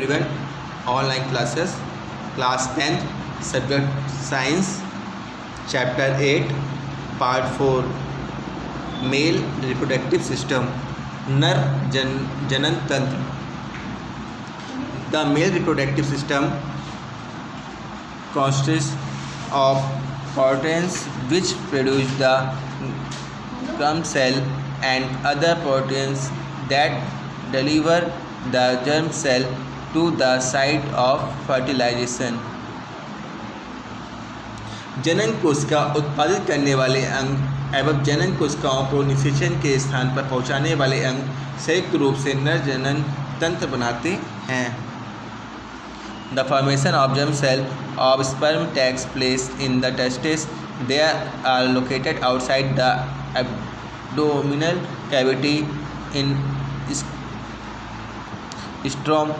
everyone. Online classes, class 10th, subject science, chapter 8, part 4, male reproductive system, नर जनन तंत्र. The male reproductive system consists of proteins which produce the germ cell and other proteins that deliver the germ cell to the site of fertilization. जनन कोशिका उत्पादित करने वाले अंग एवं जनन कोशिकाओं को निषेचन के स्थान पर पहुंचाने वाले अंग संयुक्त रूप से नर जनन तंत्र बनाते हैं. The formation of germ cell of sperm takes place in the testes. They are located outside the abdominal cavity in strom.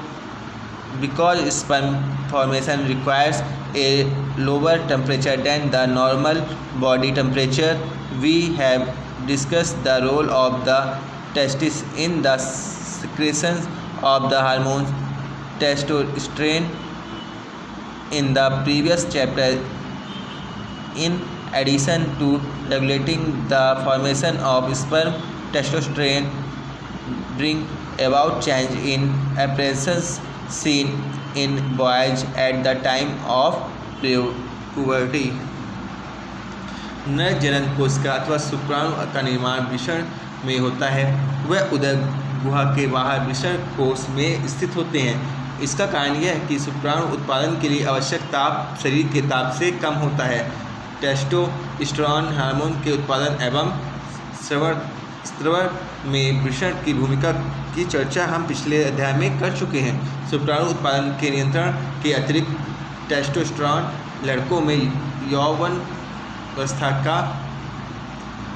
Because sperm formation requires a lower temperature than the normal body temperature, we have discussed the role of the testes in the secretion of the hormone testosterone in the previous chapter. In addition to regulating the formation of sperm, testosterone brings about change in appearance seen in boys at the time of puberty. नर जनन कोशिका अथवा शुक्राणु का निर्माण वृषण में होता है. वह उदर गुहा के बाहर वृषण कोश में स्थित होते हैं. इसका कारण यह है कि शुक्राणु उत्पादन के लिए आवश्यक ताप शरीर के ताप से कम होता है. टेस्टोस्टेरोन हार्मोन के उत्पादन एवं स्त्रवण में वृषण की भूमिका की चर्चा हम पिछले अध्याय में कर चुके हैं. शुक्राणु उत्पादन के नियंत्रण के अतिरिक्त टेस्टोस्टेरोन लड़कों में यौवन अवस्था का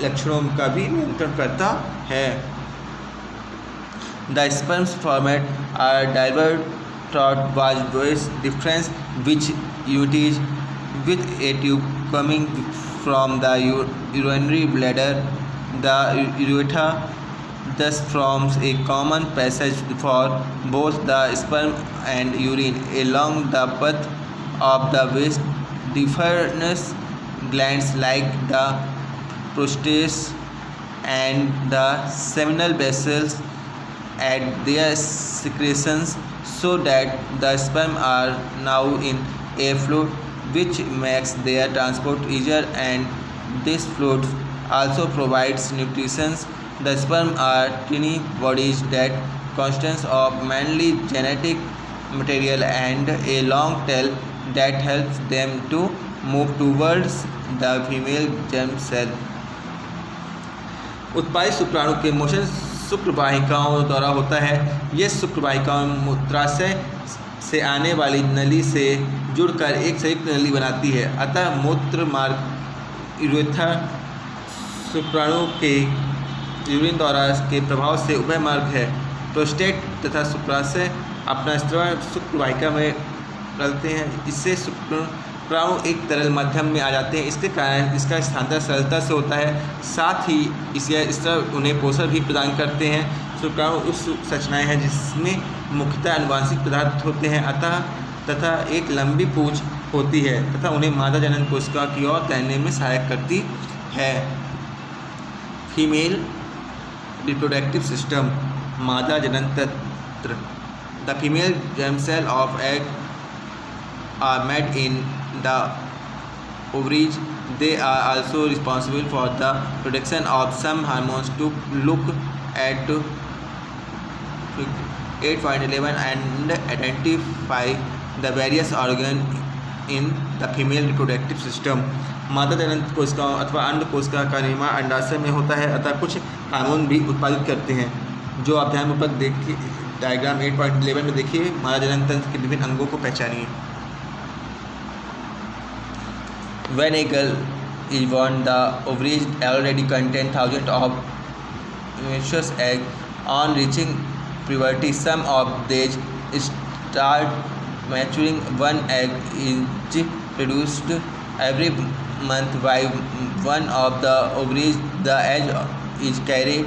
लक्षणों का भी नियंत्रण करता है. The sperms formed are diverged was voice difference which unities with a tube coming from the urinary bladder. The urethra thus forms a common passage for both the sperm and urine. Along the path of the waste, different glands like the prostate and the seminal vessels add their secretions so that the sperm are now in a fluid which makes their transport easier, and this fluid also provides nutrition. The sperm are tiny bodies that consist of mainly genetic material and a long tail that helps them to move towards the female germ cell. उत्पादित शुक्राणु के motion शुक्र वाहिकाओं द्वारा होता है. यह शुक्र वाहिकाओं मूत्राशय से आने वाली नली से जुड़कर एक संयुक्त नली बनाती है. अतः मूत्र मार्ग यूरेथ्रा शुक्राणु के यूरिन द्वारा के प्रभाव से उभय मार्ग है. प्रोस्टेट तथा शुक्राशय अपना स्त्रवण शुक्र वाहिका में डालते हैं. इससे शुक्राणु एक तरल माध्यम में आ जाते हैं. इसके कारण इसका स्थानांतरण सरलता से होता है. साथ ही इसके स्त्रव उन्हें पोषण भी प्रदान करते हैं. शुक्राणु उस संरचनाएं हैं जिसमें मुख्यतः आनुवांशिक पदार्थ होते हैं तथा एक लंबी पूंछ होती है तथा उन्हें मादा जनन कोशिका की ओर तैरने में सहायक करती है. फीमेल रिप्रोडक्टिव सिस्टम, मादा जनन तंत्र. The female germ cell of egg are made in the ovaries. They are also responsible for the production of some hormones. To look at 8.11 and identify the various organs in the female reproductive system. मादा जनन कोशिकाओं अथवा अंड कोशिका का निर्माण अंडाशय में होता है. अतः कुछ हार्मोन भी उत्पादित करते हैं जो अध्याय में ऊपर देखिए. डायग्राम 8.11 में देखिए. मादा जनन तंत्र के विभिन्न अंगों को पहचानिए. When a girl is born, the ovaries already contain thousands of emissions eggs. On reaching puberty, some of these start maturing. One egg is produced every month by one of the ovaries. The egg is carried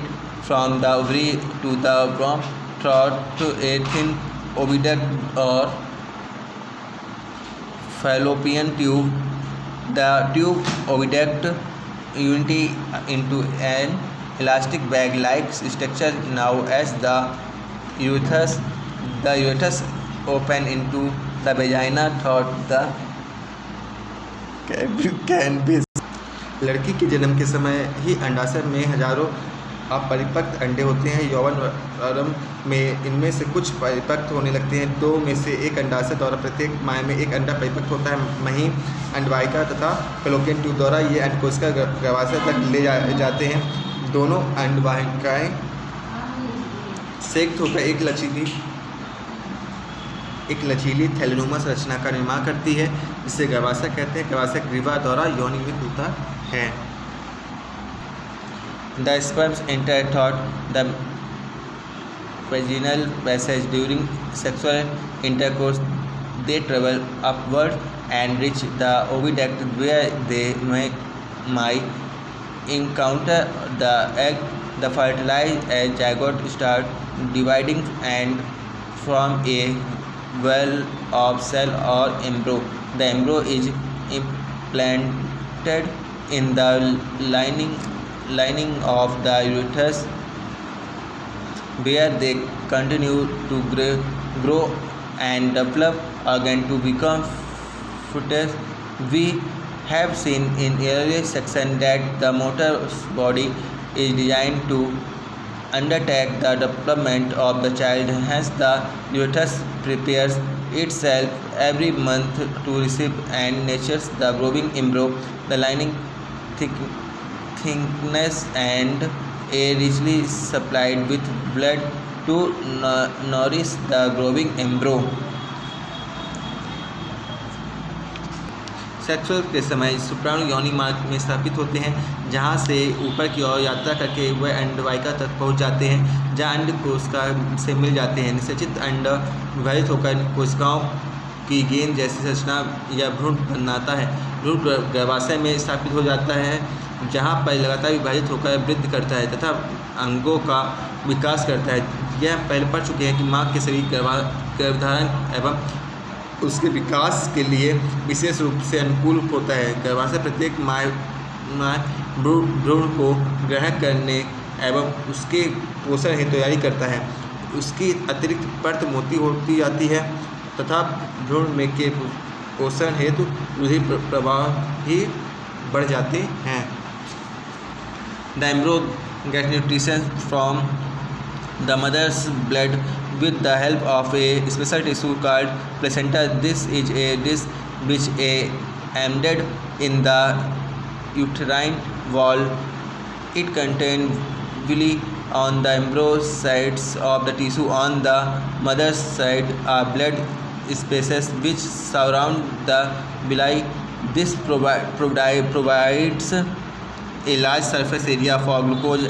from the ovary to the womb through a thin oviduct or fallopian tube. The tube oviduct unity into an elastic bag-like structure now as the uterus. The uterus open into the vagina through the can be. लड़की के जन्म के समय ही अंडाशय में हजारों अपरिपक्व अंडे होते हैं। यौवन आरंभ में इनमें से कुछ परिपक्व होने लगते हैं। दो में से एक अंडाशय द्वारा प्रत्येक माह में एक अंडा परिपक्व होता है। वहीं अंडवाहिका तथा फैलोपियन ट्यूब द्वारा ये अंडकोशिका गर्भाशय तक ले जाते हैं। दोनों अंडवाहिकाएँ संयुक्त होकर एक लचीली थैलेनुमा संरचना का निर्माण करती है, जिसे गर्भाशय कहते हैं। गर्भाशय ग्रीवा द्वारा योनिमुक्त होता है। The sperms enter through the vaginal passage during sexual intercourse. They travel upward and reach the oviduct, where they might encounter the egg. The fertilized zygote start dividing and form a well of cell or embryo. The embryo is implanted in the lining of the uterus, where they continue to grow and develop again to become fetus. We have seen in earlier section that the motor body is designed to undertake the development of the child. Hence, the uterus prepares itself every month to receive and nurture the growing embryo. The lining thickness and a richly supplied with blood to nourish the growing embryo. Sexual के समय शुक्राणु योनि मार्ग में स्थापित होते हैं, जहां से ऊपर की ओर यात्रा करके वह अंडवाहिका तक पहुंच जाते हैं, जहां अंड कोशिका से मिल जाते हैं। निषेचित अंड विभाजित होकर कोशिकाओं की गेंद जैसी संरचना या भ्रूण बनाता है। भ्रूण गर्भाशय में स्थापित हो जाता है, जहां पर लगातार विभाजित होकर वृद्धि करता है तथा अंगों का विकास करता है। यह पहले पढ़ चुके हैं कि माँ के शरीर गर्भधारण एवं उसके विकास के लिए विशेष रूप से अनुकूल होता है। गर्भाशय प्रत्येक भ्रूण को ग्रहण करने एवं उसके पोषण हेतु तैयारी करता है। उसकी अतिरिक्त परत मोटी होती जाती है तथा भ्रूण में के पोषण हेतु रुधिर प्रवाह ही बढ़ जाते हैं। The embryo gets nutrition from the mother's blood with the help of a special tissue called placenta. This is a dish which is embedded in the uterine wall. It contains villi on the embryo sides of the tissue. On the mother's side are blood spaces which surround the villi. This provides a large surface area for glucose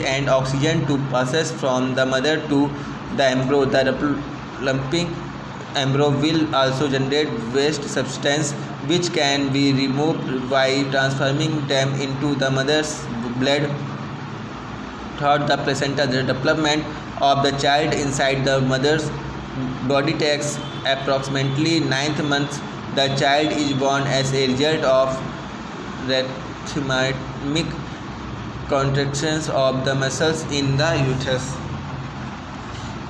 and oxygen to pass from the mother to the embryo. The developing embryo will also generate waste substance which can be removed by transforming them into the mother's blood through the placenta. The development of the child inside the mother's body takes approximately 9 months. The child is born as a result of rhythmic contractions of the muscles in the uterus.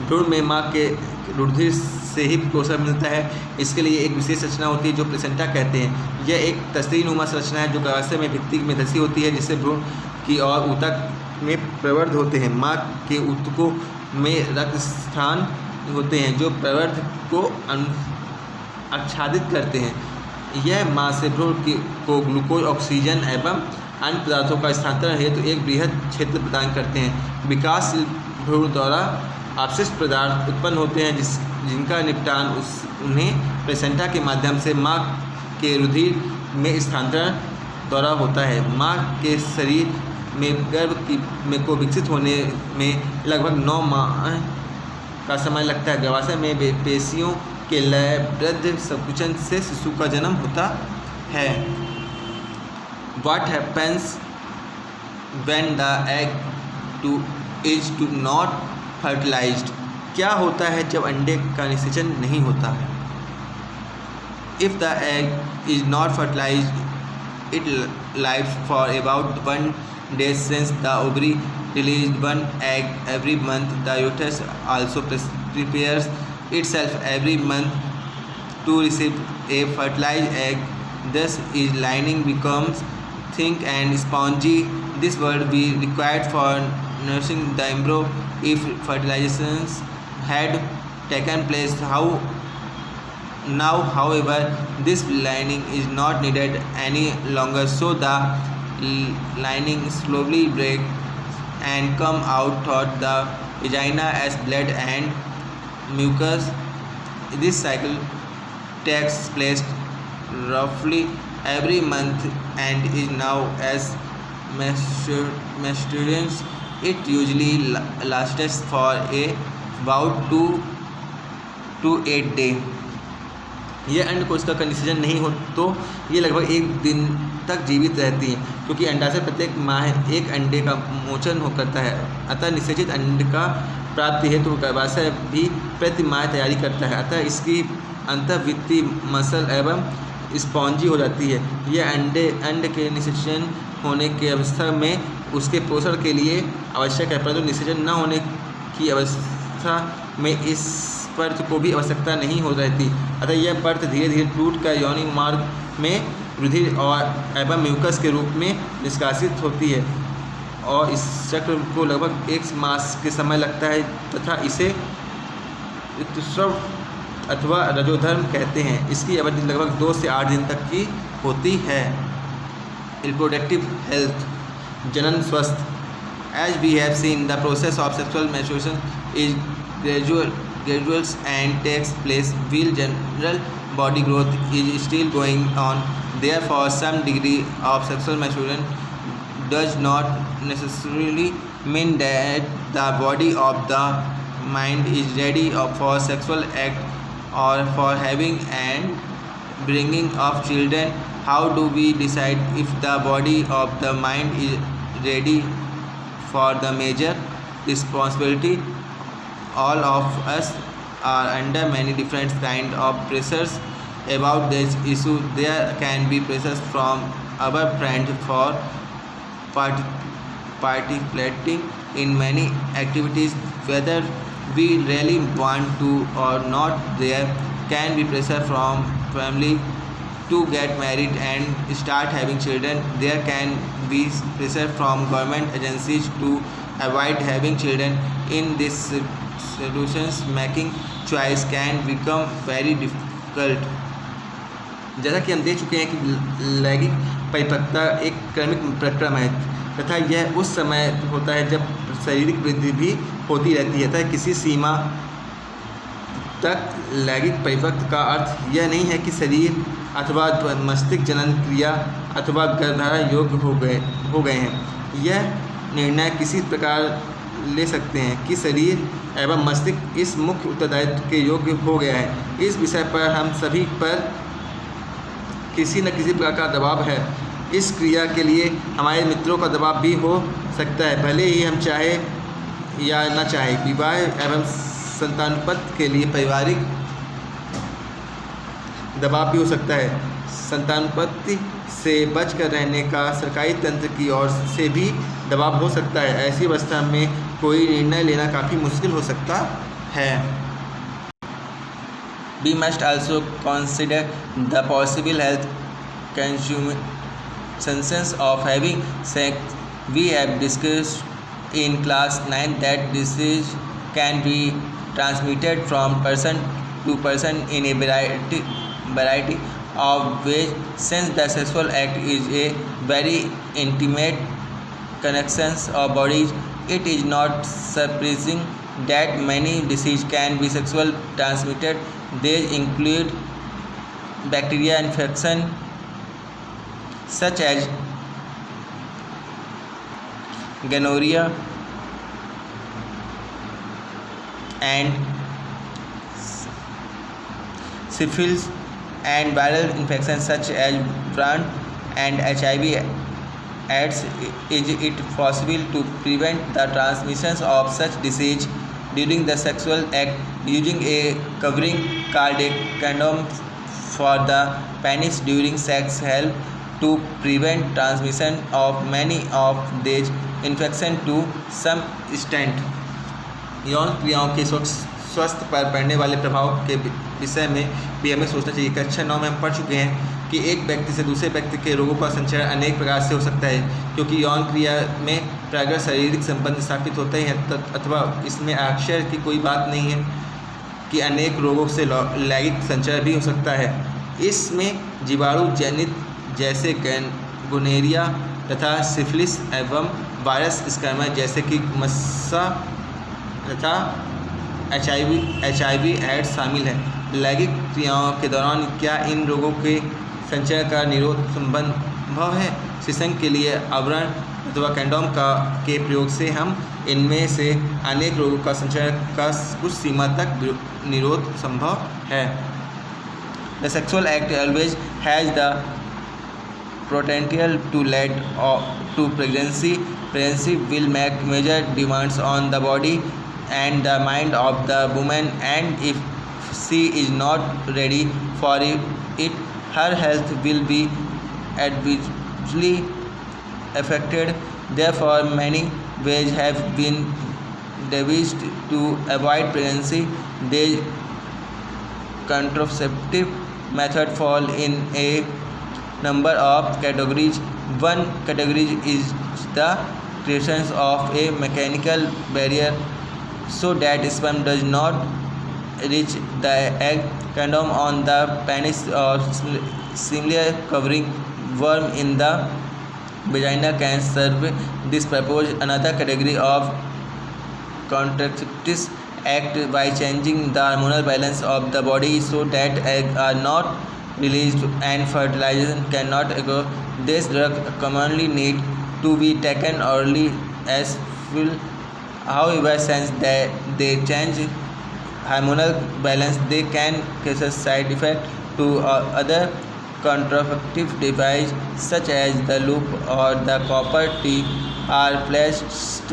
भ्रूण में माँ के रुधिर से ही पोषण मिलता है। इसके लिए एक विशेष रचना होती है जो प्लेसेंटा कहते हैं। यह एक तस्वीरनुमा संरचना है जो गर्भाशय में भित्ति में धसी होती है, जिससे भ्रूण की ओर ऊतक में प्रवर्ध होते हैं। माँ के ऊतकों में रक्त स्थान होते हैं जो प्रवर्ध को आच्छादित करते हैं। यह माँ से भ्रूण को ग्लूकोज, ऑक्सीजन एवं अन्य पदार्थों का स्थानांतरण हेतु एक बृहद क्षेत्र प्रदान करते हैं। विकासशील भ्रूण द्वारा अपशिष्ट पदार्थ उत्पन्न होते हैं जिनका निपटान उन्हें प्लेसेंटा के माध्यम से माँ के रुधिर में स्थानांतरण द्वारा होता है। माँ के शरीर में गर्भ को विकसित होने में लगभग 9 माह का समय लगता है। गर्भाशय में पेशियों के लयबद्ध संकुचन से शिशु का जन्म होता है। What happens when the egg is not fertilized? क्या होता है जब अंडे का निषेचन नहीं होता है? If the egg is not fertilized, it lives for about 1 day. Since the ovary releases one egg every month, the uterus also prepares itself every month to receive a fertilized egg. Thus, its lining becomes thick and spongy. This would be required for nursing the embryo if fertilization had taken place. Now, however, this lining is not needed any longer, so the lining slowly breaks and come out through the vagina as blood and mucus. This cycle takes place roughly every month and is known as menstruation. It usually lasts for about 2 to 8 days. यह अंड कोशिका का निषेचन नहीं हो तो ये लगभग 1 दिन तक जीवित रहती हैं, क्योंकि अंडाशय प्रत्येक माह एक अंडे का मोचन करता है। अतः निषेचित अंड का प्राप्ति हेतु गर्भाशय भी प्रति माह तैयारी करता है। अतः इसकी अंतःवृत्ति मसल एवं स्पॉन्जी हो जाती है। यह अंड के निषेचन होने की अवस्था में उसके पोषण के लिए आवश्यक है, परंतु निषेचन न होने की अवस्था में इस पर्त को भी आवश्यकता नहीं हो रहती। अतः यह पर्त धीरे धीरे टूट कर योनि मार्ग में वृद्धि और एवं म्यूकस के रूप में निष्कासित होती है और इस चक्र को लगभग 1 मास के समय लगता है तथा इसे ऋतुस्राव अथवा रजोधर्म कहते हैं। इसकी अवधि लगभग 2 से 8 दिन तक की होती है। रिप्रोडक्टिव हेल्थ, जनन स्वास्थ्य। As we have seen the process of sexual maturation is gradual and takes place while general body growth is still going on. Therefore, some degree of sexual maturation does not necessarily mean that the body of the mind is ready for sexual act or for having and bringing of children. How do we decide if the body of the mind is ready for the major responsibility? All of us are under many different kind of pressures about this issue. There can be pressures from our friends for participating in many activities, whether we really want to or not. There can be pressure from family to get married and start having children. There can be pressure from government agencies to avoid having children. In this solutions making choice can become very difficult. जैसा कि हम देख चुके हैं कि लैंगिक परिपक्वता एक क्रमिक प्रक्रिया है तथा यह उस समय होता है जब शारीरिक वृद्धि भी होती रहती है तथा किसी सीमा तक लैंगिक परिपक्वता का अर्थ यह नहीं है कि शरीर अथवा मस्तिष्क जनन क्रिया अथवा गर्भधारण योग्य हो गए हैं। यह निर्णय किसी प्रकार ले सकते हैं कि शरीर एवं मस्तिष्क इस मुख्य उत्तरदायित्व के योग्य हो गया है। इस विषय पर हम सभी पर किसी न किसी प्रकार का दबाव है। इस क्रिया के लिए हमारे मित्रों का दबाव भी हो सकता है, भले ही हम चाहे या न चाहे। विवाह एवं संतानोत्पत्ति के लिए पारिवारिक दबाव भी हो सकता है। संतानोत्पत्ति से बचकर रहने का सरकारी तंत्र की ओर से भी दबाव हो सकता है। ऐसी अवस्था में कोई निर्णय लेना काफ़ी मुश्किल हो सकता है। We must also consider the possible health consequences of having sex. We have discussed in class 9 that disease can be transmitted from person to person in a variety of ways. Since the sexual act is a very intimate connection of bodies, it is not surprising that many diseases can be sexual transmitted. These include bacteria infection such as gonorrhea and syphilis, and viral infections such as Brand and HIV. Is it possible to prevent the transmission of such disease? during the sexual act. Using a covering called a condom for the penis during sex help to prevent transmission of many of these infections to some extent. यौन क्रियाओं के स्वास्थ्य पर पड़ने वाले प्रभाव के विषय में भी हमें सोचना चाहिए। कक्षा 9 में हम पढ़ चुके हैं कि एक व्यक्ति से दूसरे व्यक्ति के रोगों का संचार अनेक प्रकार से हो सकता है, क्योंकि यौन क्रिया में प्राकृतिक शारीरिक संबंध स्थापित होते हैं, अथवा इसमें आश्चर्य की कोई बात नहीं है कि अनेक रोगों से लैंगिक संचार भी हो सकता है। इसमें जीवाणु जनित जैसे गोनोरिया तथा सिफिलिस एवं वायरस स्कर्मा जैसे कि मस्सा तथा HIV एड्स शामिल है। लैंगिक क्रियाओं के दौरान क्या इन रोगों के संचय का निरोध संभव है? शिशु के लिए आवरण अथवा कंडोम के प्रयोग से हम इनमें से अनेक रोगों का संचय का कुछ सीमा तक निरोध संभव है। The sexual act always has the potential to lead to pregnancy. Pregnancy will make major demands on the body and the mind of the woman, and if she is not ready for it, her health will be adversely affected. Therefore, many ways have been devised to avoid pregnancy. These contraceptive methods fall in a number of categories. One category is the creation of a mechanical barrier so that sperm does not reach the egg. Condom on the penis or similar covering worm in the vagina can serve this purpose. Another category of contraceptives act by changing the hormonal balance of the body so that eggs are not released and fertilization cannot occur. These drugs commonly need to be taken early as well. However, since they change hormonal balance, they can cause side effects to other contraceptive devices such as the loop or the copper tube are placed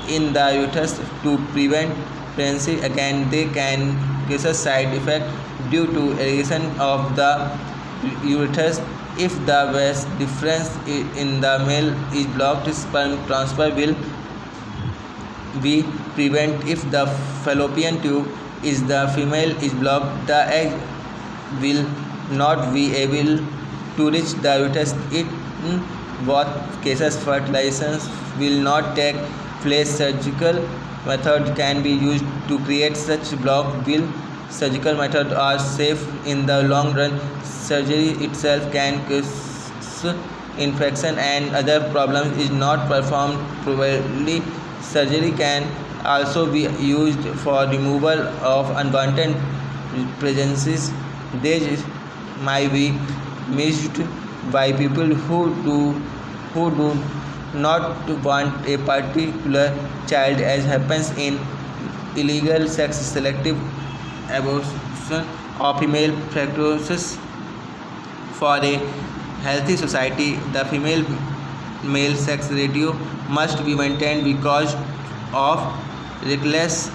in the uterus to prevent pregnancy. Again, they can cause side effects due to irrigation of the uterus. If the vas difference in the male is blocked, sperm transfer will be prevented. If the fallopian tube is the female is blocked, the egg will not be able to reach the uterus. In both cases, fertilization will not take place. Surgical method can be used to create such block. While surgical methods are safe in the long run, surgery itself can cause infection and other problems is not performed properly. Surgery can also be used for removal of unwanted pregnancies. These might be missed by people who do not want a particular child, as happens in illegal sex selective abortion of female fetuses. For a healthy society, the female-male sex ratio must be maintained because of reckless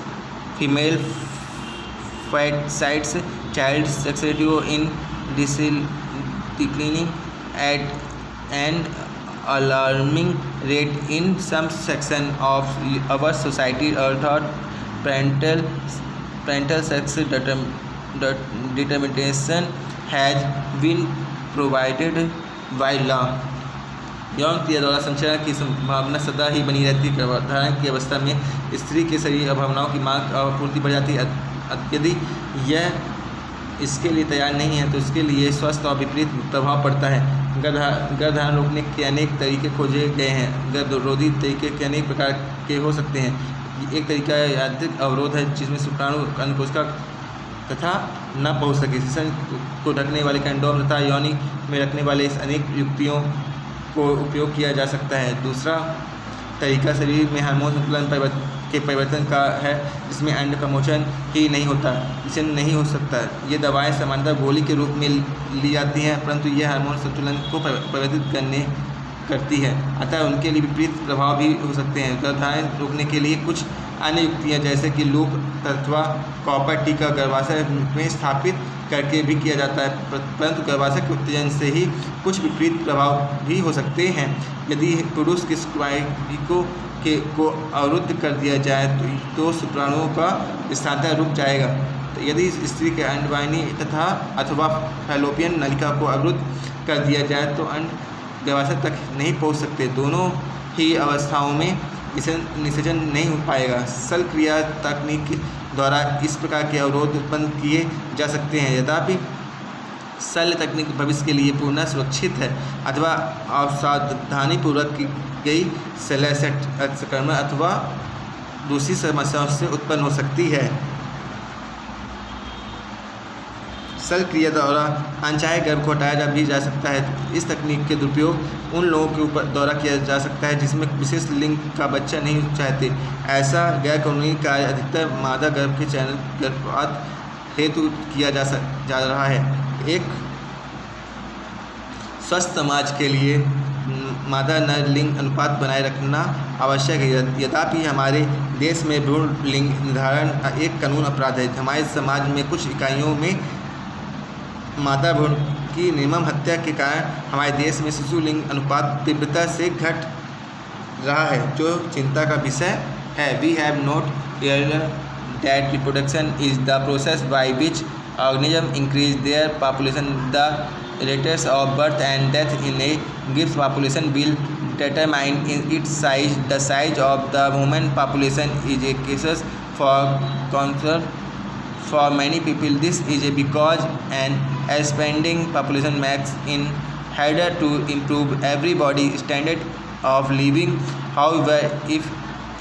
female feticide. Child sex ratio in declining at an alarming rate in some section of our society. Although parental sex determination has been provided by law. यौन क्रिया द्वारा संचरण की संभावना सदा ही बनी रहती है। गर्भाधारण की अवस्था में स्त्री के शरीर भावनाओं की मांग आपूर्ति बढ़ जाती है। यदि यह इसके लिए तैयार नहीं है तो इसके लिए स्वस्थ और विपरीत प्रभाव पड़ता है। गर्भधारण रोकने के अनेक तरीके खोजे गए हैं। गर्भरोधी तरीके के अनेक प्रकार के हो सकते हैं। एक तरीका यांत्रिक अवरोध है जिसमें शुक्राणु अन्नकोशिका तथा न पहुँच सके। शिशु को ढकने वाले कंडोम तथा योनि में रखने वाले इस अनेक युक्तियों को उपयोग किया जा सकता है। दूसरा तरीका शरीर में हार्मोन संतुलन के परिवर्तन का है, जिसमें अंड का मोचन ही नहीं होता, जिसे नहीं हो सकता। ये दवाएं सामान्यतः गोली के रूप में ली जाती हैं, परंतु यह हार्मोन संतुलन को परिवर्तित करती है, अतः उनके लिए विपरीत प्रभाव भी हो सकते हैं। गर्भधारण रोकने के लिए कुछ अन्य युक्तियाँ जैसे कि लूप अथवा कॉपर टी का गर्भाशय में स्थापित करके भी किया जाता है, परंतु गर्भाशय के उत्तेजन से ही कुछ विपरीत प्रभाव भी हो सकते हैं। यदि पुरुष के शुक्राणुओं को अवरुद्ध कर दिया जाए तो शुक्राणुओं का स्थानांतरण रुक जाएगा। तो यदि स्त्री के अंडवाहिनी तथा अथवा फैलोपियन नलिका को अवरुद्ध कर दिया जाए तो अंड गर्भाशय तक नहीं पहुंच सकते। दोनों ही अवस्थाओं में इसे निषेचन नहीं हो पाएगा। शल्यक्रिया तकनीक द्वारा इस प्रकार के अवरोध उत्पन्न किए जा सकते हैं। यद्यपि शल्य तकनीक भविष्य के लिए पूर्ण सुरक्षित है अथवा असावधानीपूर्वक की गई शल्य संक्रमण अथवा दूसरी समस्याओं से उत्पन्न हो सकती है। शल्यक्रिया द्वारा अनचाहे गर्भ को हटाया भी जा सकता है। इस तकनीक के दुरुपयोग उन लोगों के ऊपर द्वारा किया जा सकता है जिसमें विशेष लिंग का बच्चा नहीं चाहते। ऐसा गैर कानूनी कार्य अधिकतर मादा गर्भ के चयन गर्भपात हेतु किया जा रहा है। एक स्वस्थ समाज के लिए मादा नर लिंग अनुपात बनाए रखना आवश्यक है। यद्यपि हमारे देश में भ्रूण लिंग निर्धारण एक कानून अपराध है। हमारे समाज में कुछ इकाइयों में मादा भ्रूण की निर्मम हत्या के कारण हमारे देश में शिशु लिंग अनुपात तीव्रता से घट रहा है, जो चिंता का विषय है। We have note that reproduction is the process by which organisms increase their population. The rates of birth and death in a given population will determine its size. The size of the human population is a case for concern for many people. This is because an expanding population makes it harder to improve everybody's standard of living. However, if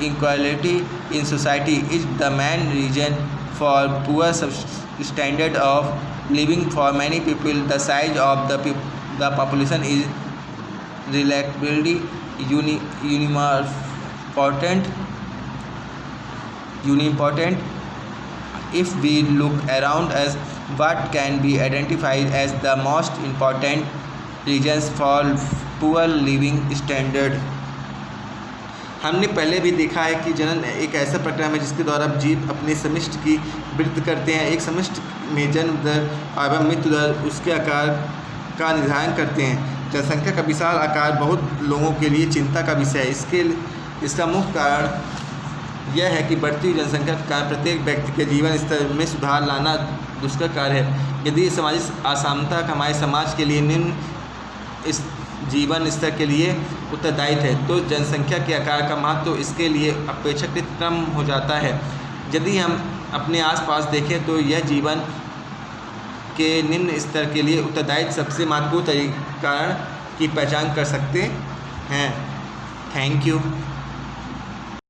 inequality in society is the main reason for poor standard of living for many people, the size of the population is relatively unimportant. If we look around us, what can be identified as the most important reasons for poor living standard? हमने पहले भी देखा है कि जनन एक ऐसा प्रक्रिया है जिसके द्वारा जीव अपने समिष्ट की वृद्धि करते हैं। एक समिष्ट में जन्म दर एवं मृत्यु दर उसके आकार का निर्धारण करते हैं। जनसंख्या का विशाल आकार बहुत लोगों के लिए चिंता का विषय है। इसका मुख्य कारण यह है कि बढ़ती हुई जनसंख्या के कारण प्रत्येक व्यक्ति के जीवन स्तर में सुधार लाना दुष्कर कार्य है। यदि सामाजिक असमानता हमारे समाज के लिए निम्न इस जीवन स्तर के लिए उत्तरदायी है तो जनसंख्या के आकार का महत्व इसके लिए अपेक्षाकृत कम हो जाता है। यदि हम अपने आसपास देखें तो यह जीवन के निम्न स्तर के लिए उत्तरदायी सबसे महत्वपूर्ण कारण की पहचान कर सकते हैं। Thank you.